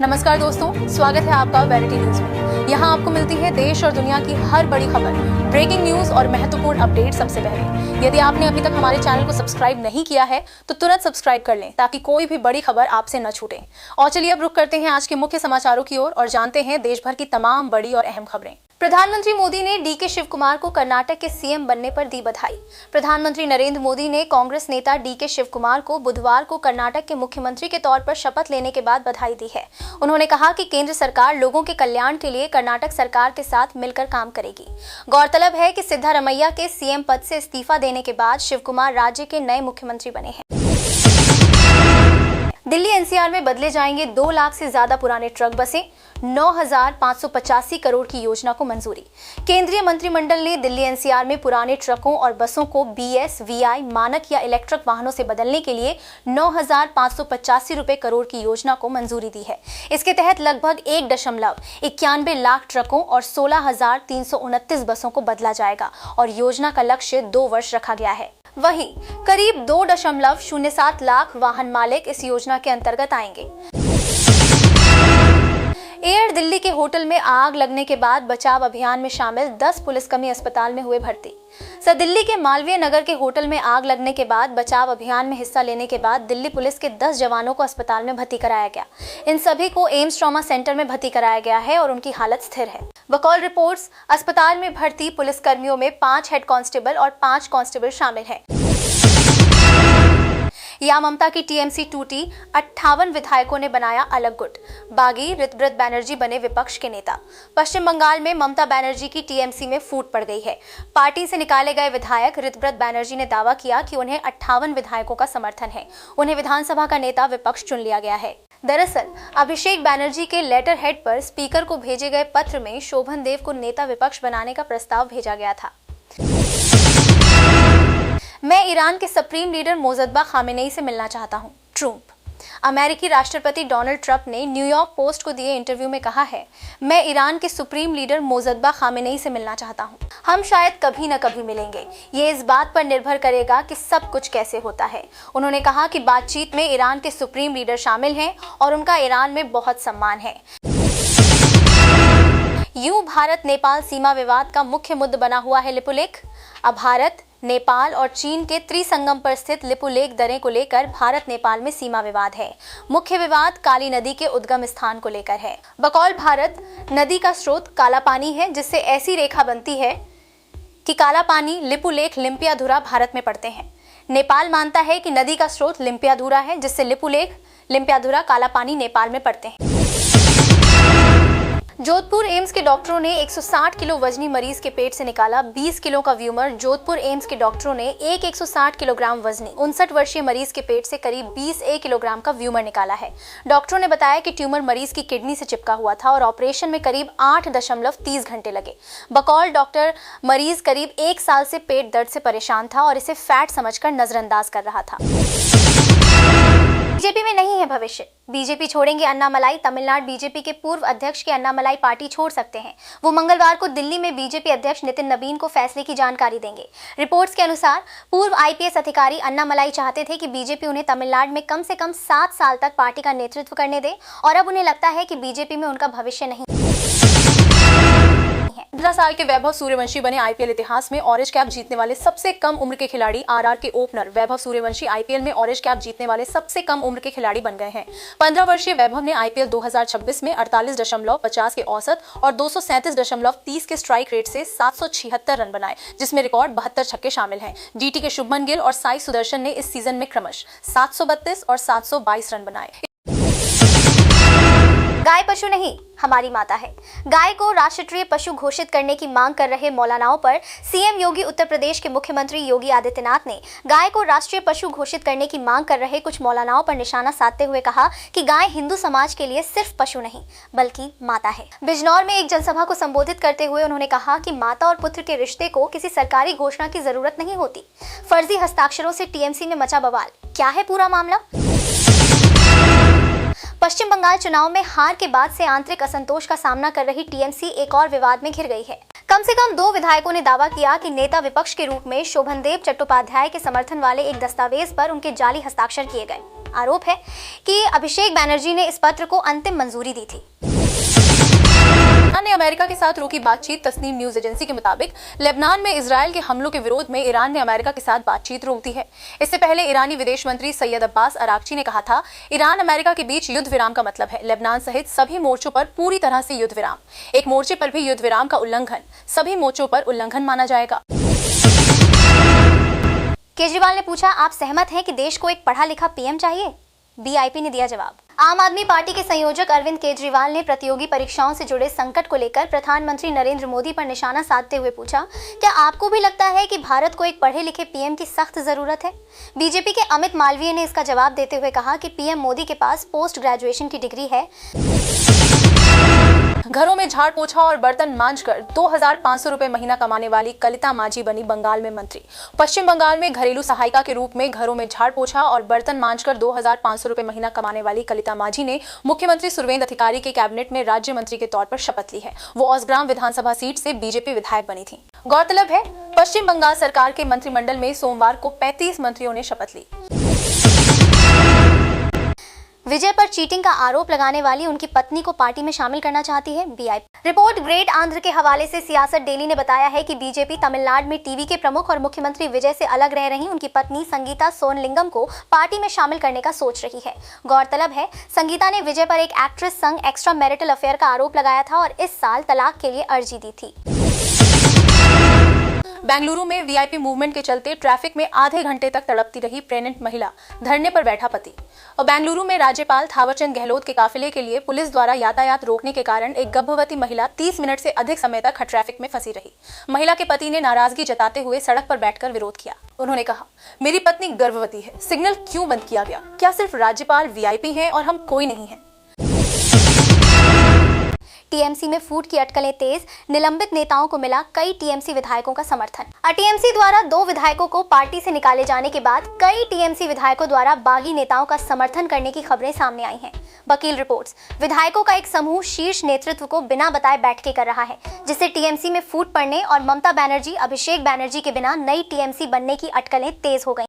नमस्कार दोस्तों, स्वागत है आपका वेरिटी न्यूज में। यहाँ आपको मिलती है देश और दुनिया की हर बड़ी खबर, ब्रेकिंग न्यूज और महत्वपूर्ण अपडेट सबसे पहले। यदि आपने अभी तक हमारे चैनल को सब्सक्राइब नहीं किया है तो तुरंत सब्सक्राइब कर लें ताकि कोई भी बड़ी खबर आपसे न छूटे। और चलिए अब रुक करते हैं आज के मुख्य समाचारों की ओर और जानते हैं देश भर की तमाम बड़ी और अहम खबरें। प्रधानमंत्री मोदी ने डीके शिव कुमार को कर्नाटक के सीएम बनने पर दी बधाई। प्रधानमंत्री नरेंद्र मोदी ने कांग्रेस नेता डीके शिव कुमार को बुधवार को कर्नाटक के मुख्यमंत्री के तौर पर शपथ लेने के बाद बधाई दी है। उन्होंने कहा कि केंद्र सरकार लोगों के कल्याण के लिए कर्नाटक सरकार के साथ मिलकर काम करेगी। गौरतलब है कि सिद्धारमैया के सीएम पद से इस्तीफा देने के बाद शिव कुमार राज्य के नए मुख्यमंत्री बने हैं। दिल्ली एनसीआर में बदले जाएंगे 2 लाख से ज्यादा पुराने ट्रक बसें, 9,585 करोड़ की योजना को मंजूरी। केंद्रीय मंत्रिमंडल ने दिल्ली एनसीआर में पुराने ट्रकों और बसों को BS, VI मानक या इलेक्ट्रिक वाहनों से बदलने के लिए 9,585 रुपए करोड़ की योजना को मंजूरी दी है। इसके तहत लगभग 1.91 लाख ट्रकों और 16,329 बसों को बदला जाएगा और योजना का लक्ष्य 2 वर्ष रखा गया है। वहीं करीब 2.07 लाख वाहन मालिक इस योजना के अंतर्गत आएंगे। एयर दिल्ली के होटल में आग लगने के बाद बचाव अभियान में शामिल 10 पुलिसकर्मी अस्पताल में हुए भर्ती। सर दिल्ली के मालवीय नगर के होटल में आग लगने के बाद बचाव अभियान में हिस्सा लेने के बाद दिल्ली पुलिस के 10 जवानों को अस्पताल में भर्ती कराया गया। इन सभी को एम्स ट्रॉमा सेंटर में भर्ती कराया गया है और उनकी हालत स्थिर है। बकौल रिपोर्ट्स, अस्पताल में भर्ती पुलिसकर्मियों में 5 हेड कांस्टेबल और 5 कांस्टेबल शामिल हैं। या ममता की टीएमसी टूटी, 58 विधायकों ने बनाया अलग गुट। बागी ऋतव्रत बैनर्जी बने विपक्ष के नेता। पश्चिम बंगाल में ममता बनर्जी की टीएमसी में फूट पड़ गई है। पार्टी से निकाले गए विधायक ऋतव्रत बैनर्जी ने दावा किया कि उन्हें 58 विधायकों का समर्थन है। उन्हें विधानसभा का नेता विपक्ष चुन लिया गया है। दरअसल अभिषेक बैनर्जी के लेटर हेड पर स्पीकर को भेजे गए पत्र में शोभन देव को नेता विपक्ष बनाने का प्रस्ताव भेजा गया था। मैं ईरान के सुप्रीम लीडर मोजद्दा खामेनेई से मिलना चाहता हूं। ट्रम्प। अमेरिकी राष्ट्रपति डोनाल्ड ट्रंप ने न्यूयॉर्क पोस्ट को दिए इंटरव्यू में कहा है, मैं ईरान के सुप्रीम लीडर मोजद्दा खामेनेई से मिलना चाहता हूं। हम शायद कभी न कभी मिलेंगे। ये इस बात पर निर्भर करेगा कि सब कुछ कैसे होता है। उन्होंने कहा कि बातचीत में ईरान के सुप्रीम लीडर शामिल हैं और उनका ईरान में बहुत सम्मान है। यूं भारत नेपाल सीमा विवाद का मुख्य मुद्दा बना हुआ है लिपुलेख। अब भारत, नेपाल और चीन के त्रिसंगम पर स्थित लिपुलेख दर्रे को लेकर भारत नेपाल में सीमा विवाद है। मुख्य विवाद काली नदी के उद्गम स्थान को लेकर है। बकौल भारत, नदी का स्रोत काला पानी है, जिससे ऐसी रेखा बनती है कि काला पानी, लिपुलेख, लिम्पियाधुरा भारत में पड़ते हैं। नेपाल मानता है कि नदी का स्रोत लिम्पियाधुरा है, जिससे लिपुलेख, लिम्पियाधुरा, काला पानी नेपाल में पड़ते हैं। जोधपुर एम्स के डॉक्टरों ने 160 किलो वजनी मरीज के पेट से निकाला 20 किलो का व्यूमर। जोधपुर एम्स के डॉक्टरों ने 160 किलोग्राम वजनी 59 वर्षीय मरीज के पेट से करीब 20 किलोग्राम का व्यूमर निकाला है। डॉक्टरों ने बताया कि ट्यूमर मरीज की किडनी से चिपका हुआ था और ऑपरेशन में करीब 8.30 घंटे लगे। बकौल डॉक्टर, मरीज करीब 1 साल से पेट दर्द से परेशान था और इसे फैट समझकर नजरअंदाज कर रहा था। बीजेपी में नहीं है भविष्य, बीजेपी छोड़ेंगे अन्नामलाई। तमिलनाडु बीजेपी के पूर्व अध्यक्ष के अन्नामलाई पार्टी छोड़ सकते हैं। वो मंगलवार को दिल्ली में बीजेपी अध्यक्ष नितिन नबीन को फैसले की जानकारी देंगे। रिपोर्ट्स के अनुसार पूर्व IPS अधिकारी अन्नामलाई चाहते थे कि बीजेपी उन्हें तमिलनाडु में कम से कम 7 साल तक पार्टी का नेतृत्व करने दे और अब उन्हें लगता है कि बीजेपी में उनका भविष्य नहीं। 15 साल के वैभव सूर्यवंशी बने IPL इतिहास में ऑरेंज कैप जीतने वाले सबसे कम उम्र के खिलाड़ी। RR के ओपनर वैभव सूर्यवंशी IPL में ऑरेंज कैप जीतने वाले सबसे कम उम्र के खिलाड़ी बन गए हैं। 15 वर्षीय वैभव ने IPL 2026 में 48.50 के औसत और 237.30 के स्ट्राइक रेट से 776 रन बनाए, जिसमें रिकॉर्ड 72 छक्के शामिल हैं। DT के शुभमन गिल और साई सुदर्शन ने इस सीजन में क्रमश 732 और 722 रन बनाए। गाय पशु नहीं, हमारी माता है। गाय को राष्ट्रीय पशु घोषित करने की मांग कर रहे मौलानाओं पर सीएम योगी, उत्तर प्रदेश के मुख्यमंत्री योगी आदित्यनाथ ने गाय को राष्ट्रीय पशु घोषित करने की मांग कर रहे कुछ मौलानाओं पर निशाना साधते हुए कहा कि गाय हिंदू समाज के लिए सिर्फ पशु नहीं बल्कि माता है। बिजनौर में एक जनसभा को संबोधित करते हुए उन्होंने कहा कि माता और पुत्र के रिश्ते को किसी सरकारी घोषणा की जरूरत नहीं होती। फर्जी हस्ताक्षरों से टीएमसी में मचा बवाल। क्या है पूरा मामला? पश्चिम बंगाल चुनाव में हार के बाद से आंतरिक असंतोष का सामना कर रही टीएमसी एक और विवाद में घिर गई है। कम से कम 2 विधायकों ने दावा किया कि नेता विपक्ष के रूप में शोभनदेव चट्टोपाध्याय के समर्थन वाले एक दस्तावेज पर उनके जाली हस्ताक्षर किए गए। आरोप है कि अभिषेक बैनर्जी ने इस पत्र को अंतिम मंजूरी दी थी। ईरान ने अमेरिका के साथ रोकी बातचीत। तस्नीम न्यूज एजेंसी के मुताबिक लेबनान में इजरायल के हमलों के विरोध में ईरान ने अमेरिका के साथ बातचीत रोक दी है। इससे पहले ईरानी विदेश मंत्री सैयद अब्बास अरागची ने कहा था, ईरान अमेरिका के बीच युद्ध विराम का मतलब है लेबनान सहित सभी मोर्चों पर पूरी तरह से युद्ध विराम। एक मोर्चे पर भी युद्ध विराम का उल्लंघन सभी मोर्चों पर उल्लंघन माना जाएगा। केजरीवाल ने पूछा, आप सहमत हैं कि देश को एक पढ़ा लिखा पीएम चाहिए? बीआईपी ने दिया जवाब। आम आदमी पार्टी के संयोजक अरविंद केजरीवाल ने प्रतियोगी परीक्षाओं से जुड़े संकट को लेकर प्रधानमंत्री नरेंद्र मोदी पर निशाना साधते हुए पूछा, क्या आपको भी लगता है कि भारत को एक पढ़े लिखे पीएम की सख्त जरूरत है? बीजेपी के अमित मालवीय ने इसका जवाब देते हुए कहा कि पीएम मोदी के पास पोस्ट ग्रेजुएशन की डिग्री है। घरों में झाड़ पोछा और बर्तन मांजकर 2,500 रुपए महीना कमाने वाली कलिता माझी बनी बंगाल में मंत्री। पश्चिम बंगाल में घरेलू सहायिका के रूप में घरों में झाड़ पोछा और बर्तन मांजकर 2,500 रुपए महीना कमाने वाली कलिता माझी ने मुख्यमंत्री सुरवेंद्र अधिकारी के कैबिनेट में राज्य मंत्री के तौर पर शपथ ली है। वो औसग्राम विधानसभा सीट से बीजेपी विधायक बनी थी। गौरतलब है, पश्चिम बंगाल सरकार के मंत्रिमंडल में सोमवार को 35 मंत्रियों ने शपथ ली। विजय पर चीटिंग का आरोप लगाने वाली उनकी पत्नी को पार्टी में शामिल करना चाहती है बीआईपी। रिपोर्ट ग्रेट आंध्र के हवाले से सियासत डेली ने बताया है कि बीजेपी तमिलनाडु में टीवी के प्रमुख और मुख्यमंत्री विजय से अलग रह रही उनकी पत्नी संगीता सोनलिंगम को पार्टी में शामिल करने का सोच रही है। गौरतलब है, संगीता ने विजय पर एक एक्ट्रेस संग एक्स्ट्रा मैरिटल अफेयर का आरोप लगाया था और इस साल तलाक के लिए अर्जी दी थी। बेंगलुरु में वीआईपी मूवमेंट के चलते ट्रैफिक में आधे घंटे तक तड़पती रही प्रेग्नेंट महिला, धरने पर बैठा पति। और बेंगलुरु में राज्यपाल थावरचंद गहलोत के काफिले के लिए पुलिस द्वारा यातायात रोकने के कारण एक गर्भवती महिला 30 मिनट से अधिक समय तक ट्रैफिक में फंसी रही। महिला के पति ने नाराजगी जताते हुए सड़क पर बैठकर विरोध किया। उन्होंने कहा, मेरी पत्नी गर्भवती है, सिग्नल क्यों बंद किया गया? क्या सिर्फ राज्यपाल वीआईपी हैं और हम कोई नहीं हैं? टीएमसी में फूट की अटकलें तेज, निलंबित नेताओं को मिला कई टीएमसी विधायकों का समर्थन। टीएमसी द्वारा 2 विधायकों को पार्टी से निकाले जाने के बाद कई टीएमसी विधायकों द्वारा बागी नेताओं का समर्थन करने की खबरें सामने आई हैं। वकील रिपोर्ट्स, विधायकों का एक समूह शीर्ष नेतृत्व को बिना बताए बैठकें कर रहा है, जिससे टीएमसी में फूट पड़ने और ममता बनर्जी, अभिषेक बैनर्जी के बिना नई टीएमसी बनने की अटकलें तेज हो गई।